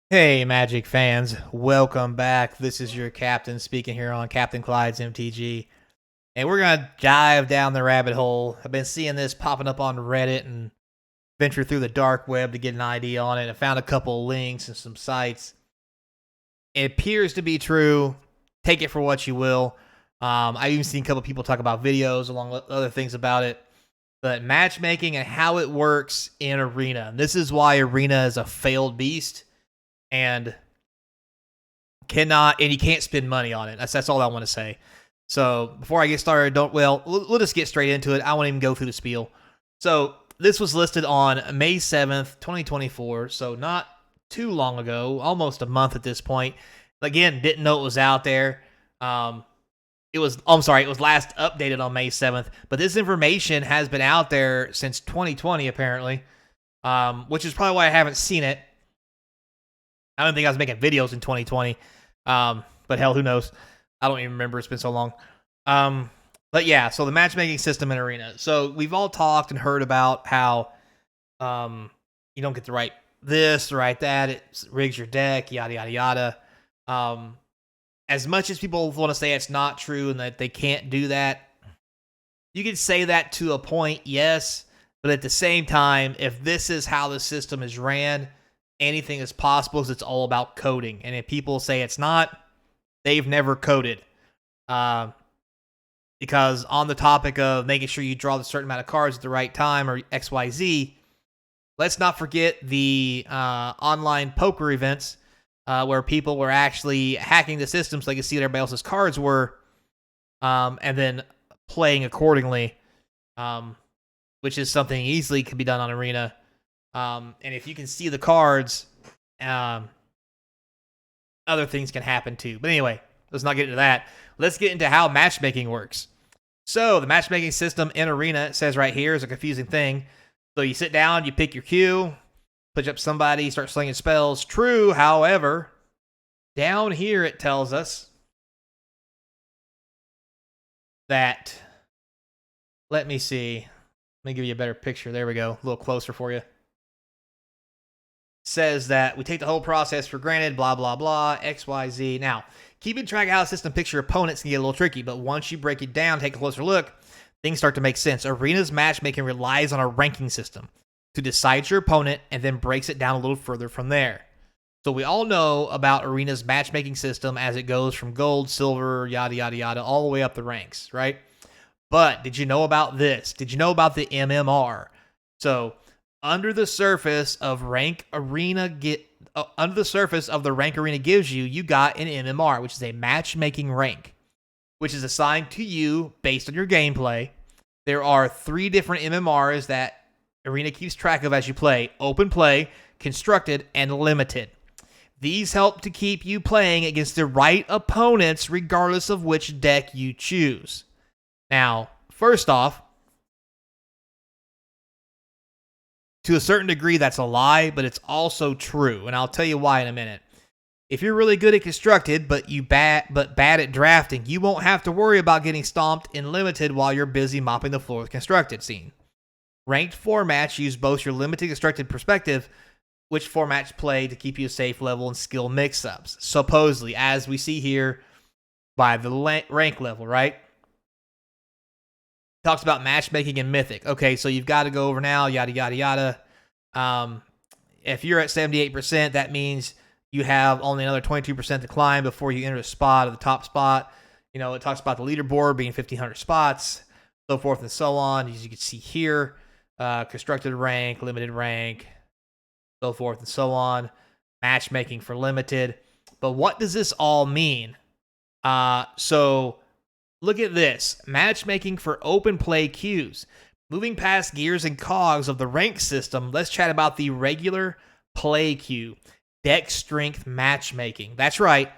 Hey, Magic fans, welcome back. This is your captain speaking here on Capnclydes MTG. And we're going to dive down the rabbit hole. I've been seeing this popping up on Reddit and venture through the dark web to get an idea on it. I found a couple of links and some sites. It appears to be true. Take it for what you will. I've even seen a couple of people talk about videos along with other things about it. But matchmaking and how it works in Arena. This is why Arena is a failed beast. And you can't spend money on it. That's all I want to say. So before I get started, we'll just get straight into it. I won't even go through the spiel. So this was listed on May 7th, 2024. So not too long ago, almost a month at this point. Again, didn't know it was out there. It was last updated on May 7th, but this information has been out there since 2020 apparently, which is probably why I haven't seen it. I don't think I was making videos in 2020, but hell, who knows? I don't even remember. It's been so long. But yeah, so the matchmaking system in Arena. So we've all talked and heard about how you don't get the right this, the right that. It rigs your deck, yada, yada, yada. As much as people want to say it's not true and that they can't do that, you can say that to a point, yes. But at the same time, if this is how the system is ran, anything is possible because it's all about coding. And if people say it's not, they've never coded. Because on the topic of making sure you draw the certain amount of cards at the right time or XYZ, let's not forget the online poker events where people were actually hacking the system so they could see what everybody else's cards were and then playing accordingly, which is something easily could be done on Arena. And if you can see the cards, other things can happen too. But anyway, let's not get into that. Let's get into how matchmaking works. So the matchmaking system in Arena, it says right here, is a confusing thing. So you sit down, you pick your queue, push up somebody, start slinging spells. True, however, down here it tells us that, let me see. Let me give you a better picture. There we go. A little closer for you. Says that we take the whole process for granted, blah, blah, blah, XYZ. Now, keeping track of how the system picks your opponents can get a little tricky, but once you break it down, take a closer look, things start to make sense. Arena's matchmaking relies on a ranking system to decide your opponent and then breaks it down a little further from there. So we all know about Arena's matchmaking system as it goes from gold, silver, yada, yada, yada, all the way up the ranks, right? But did you know about this? Did you know about the MMR? So under the surface of the rank arena gives you, you got an MMR, which is a matchmaking rank, which is assigned to you based on your gameplay. There are 3 different MMRs that Arena keeps track of as you play: open play, constructed, and limited. These help to keep you playing against the right opponents regardless of which deck you choose. Now, first off, to a certain degree, that's a lie, but it's also true, and I'll tell you why in a minute. If you're really good at constructed, but bad at drafting, you won't have to worry about getting stomped in limited while you're busy mopping the floor with constructed scene. Ranked formats use both your limited constructed perspective, which formats play to keep you a safe level, and skill mix-ups, supposedly, as we see here by the rank level, right? Talks about matchmaking and mythic. Okay, so you've got to go over now, yada, yada, yada. If you're at 78%, that means you have only another 22% to climb before you enter the spot, or the top spot. You know, it talks about the leaderboard being 1,500 spots, so forth and so on. As you can see here, constructed rank, limited rank, so forth and so on. Matchmaking for limited. But what does this all mean? So look at this. Matchmaking for open play queues. Moving past gears and cogs of the rank system, let's chat about the regular play queue. Deck strength matchmaking. That's right.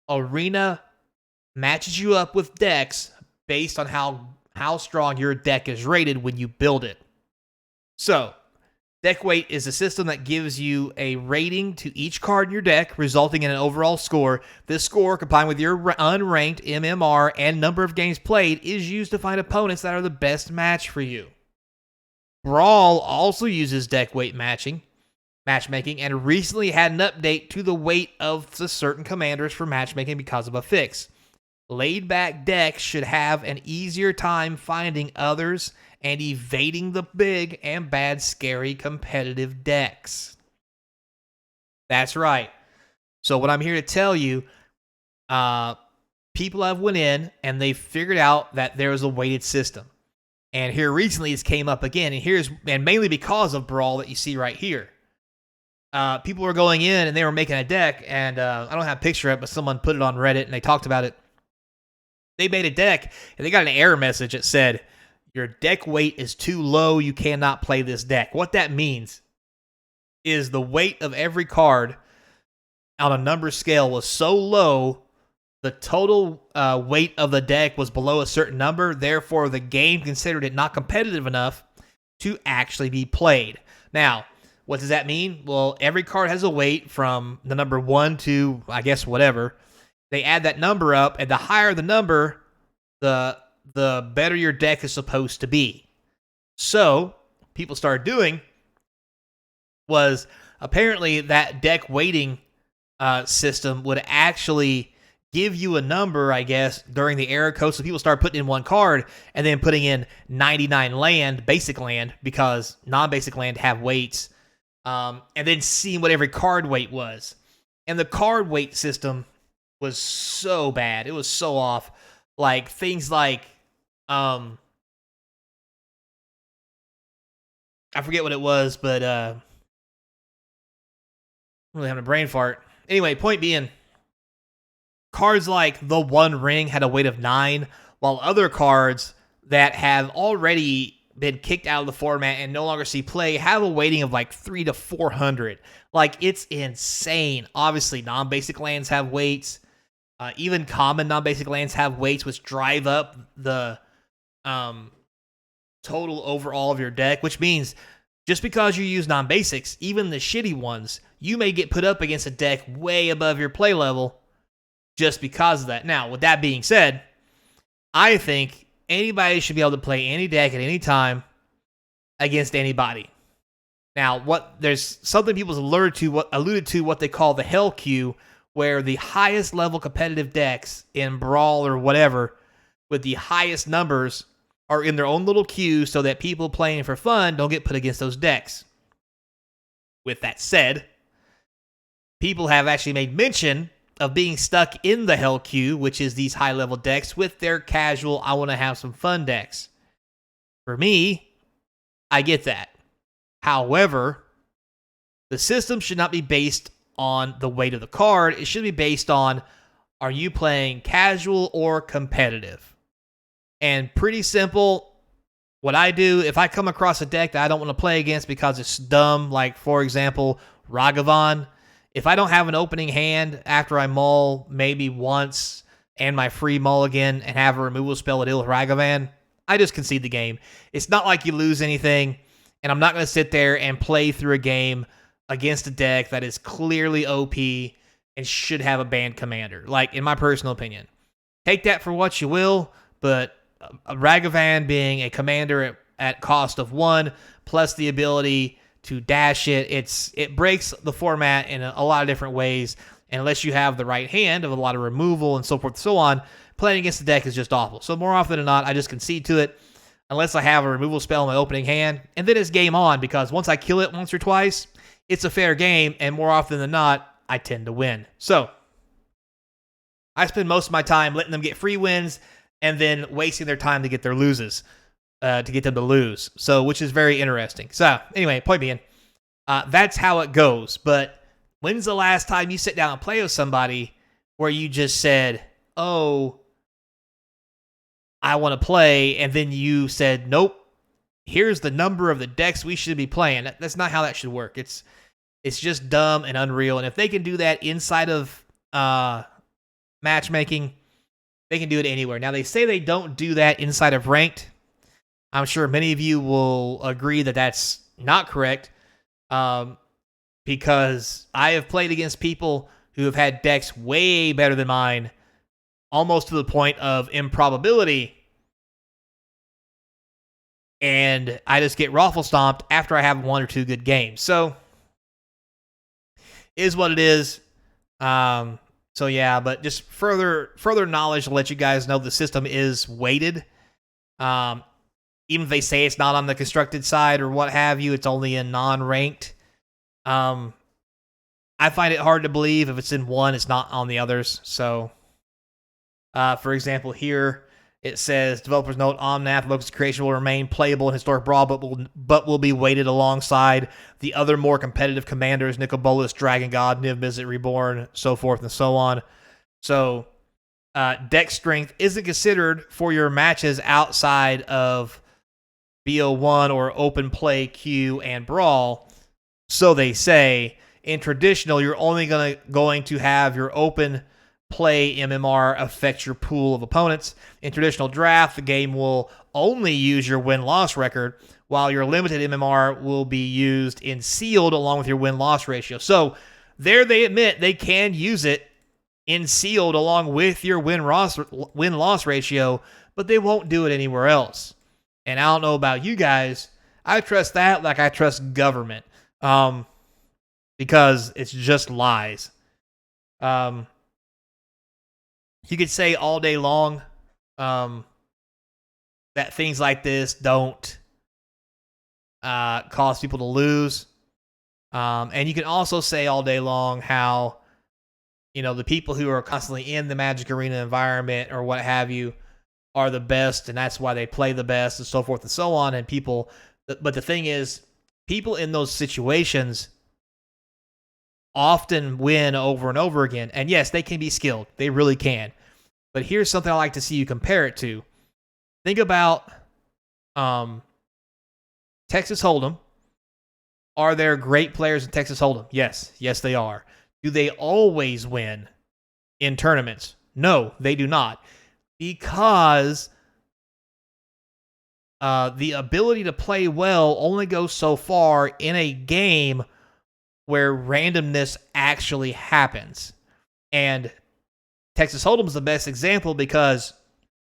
Arena matches you up with decks based on how strong your deck is rated when you build it. So, deck weight is a system that gives you a rating to each card in your deck, resulting in an overall score. This score, combined with your unranked MMR and number of games played, is used to find opponents that are the best match for you. Brawl also uses deck weight matching. matchmaking and recently had an update to the weight of the certain commanders for matchmaking because of a fix. Laid-back decks should have an easier time finding others and evading the big and bad scary competitive decks. That's right. So what I'm here to tell you, people have went in and they figured out that there was a weighted system. And here recently it's came up again, and mainly because of Brawl that you see right here. People were going in and they were making a deck, and I don't have a picture of it, but someone put it on Reddit and they talked about it. They made a deck and they got an error message that said, your deck weight is too low, you cannot play this deck. What that means is the weight of every card on a number scale was so low, the total weight of the deck was below a certain number, therefore the game considered it not competitive enough to actually be played. Now, what does that mean? Well, every card has a weight from the number 1 to, I guess, whatever. They add that number up, and the higher the number, the better your deck is supposed to be. So, people started doing was apparently that deck weighting system would actually give you a number, I guess, during the error code. So people start putting in one card and then putting in 99 land, basic land, because non-basic land have weights, and then seeing what every card weight was. And the card weight system was so bad. It was so off. Like, things like, I forget what it was, but I'm really having a brain fart. Anyway, point being, cards like the One Ring had a weight of 9, while other cards that have already been kicked out of the format and no longer see play have a weighting of like 300 to 400. Like, it's insane. Obviously, non-basic lands have weights. Even common non-basic lands have weights, which drive up the total overall of your deck, which means just because you use non-basics, even the shitty ones, you may get put up against a deck way above your play level just because of that. Now, with that being said, I think anybody should be able to play any deck at any time against anybody. Now, there's something people alluded to what they call the Hell Queue, where the highest level competitive decks in Brawl or whatever with the highest numbers are in their own little queue so that people playing for fun don't get put against those decks. With that said, people have actually made mention of being stuck in the Hell Queue, which is these high-level decks, with their casual, I want to have some fun decks. For me, I get that. However, the system should not be based on the weight of the card. It should be based on, are you playing casual or competitive? And pretty simple, what I do, if I come across a deck that I don't want to play against because it's dumb, like, for example, Ragavan, if I don't have an opening hand after I mull maybe once and my free mulligan and have a removal spell at Ragavan, I just concede the game. It's not like you lose anything, and I'm not going to sit there and play through a game against a deck that is clearly OP and should have a banned commander, like, in my personal opinion. Take that for what you will, but a Ragavan being a commander at cost of 1, plus the ability to dash it breaks the format in a lot of different ways, and unless you have the right hand of a lot of removal and so forth and so on, playing against the deck is just awful. So more often than not, I just concede to it, unless I have a removal spell in my opening hand, and then it's game on, because once I kill it once or twice, it's a fair game, and more often than not, I tend to win. So, I spend most of my time letting them get free wins, and then wasting their time to get their loses, to get them to lose. So, which is very interesting. So, anyway, point being, that's how it goes. But when's the last time you sit down and play with somebody where you just said, oh, I want to play, and then you said, nope, here's the number of the decks we should be playing? That's not how that should work. It's just dumb and unreal. And if they can do that inside of matchmaking, they can do it anywhere. Now, they say they don't do that inside of ranked. I'm sure many of you will agree that that's not correct, because I have played against people who have had decks way better than mine, almost to the point of improbability, and I just get raffle stomped after I have 1 or 2 good games. So, is what it is. So yeah, but just further knowledge to let you guys know the system is weighted. Even if they say it's not on the constructed side or what have you, it's only in non-ranked. I find it hard to believe if it's in one, it's not on the others. So, for example, here it says developers note Omnath Locust Creation will remain playable in Historic Brawl, but will be weighted alongside the other more competitive commanders: Nicol Bolas, Dragon God, Niv Mizzet Reborn, so forth and so on. So, deck strength isn't considered for your matches outside of BO1 or Open Play, Q, and Brawl. So they say. In traditional, you're only going to have your open play MMR affect your pool of opponents. In traditional draft, the game will only use your win-loss record, while your limited MMR will be used in sealed along with your win-loss ratio. So there they admit they can use it in sealed along with your win-loss ratio, but they won't do it anywhere else. And I don't know about you guys, I trust that like I trust government. Because it's just lies. You could say all day long that things like this don't cause people to lose. And you can also say all day long how, the people who are constantly in the Magic Arena environment or what have you are the best, and that's why they play the best, and so forth and so on. And but the thing is, people in those situations often win over and over again. And yes, they can be skilled. They really can. But here's something I like to see you compare it to. Think about Texas Hold'em. Are there great players in Texas Hold'em? Yes. Yes, they are. Do they always win in tournaments? No, they do not. Because the ability to play well only goes so far in a game where randomness actually happens. And Texas Hold'em is the best example because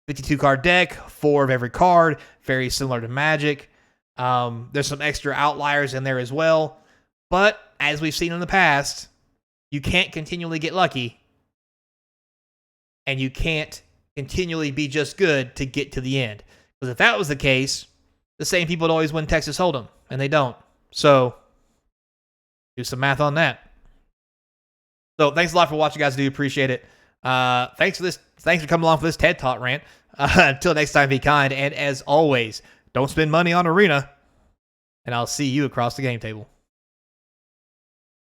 52-card deck, 4 of every card, very similar to Magic. There's some extra outliers in there as well. But as we've seen in the past, you can't continually get lucky. And you can't continually be just good to get to the end. Because if that was the case, the same people would always win Texas Hold'em. And they don't. So do some math on that. So thanks a lot for watching, guys. I do appreciate it. Thanks for coming along for this TED Talk rant. Until next time, be kind. And as always, don't spend money on Arena. And I'll see you across the game table.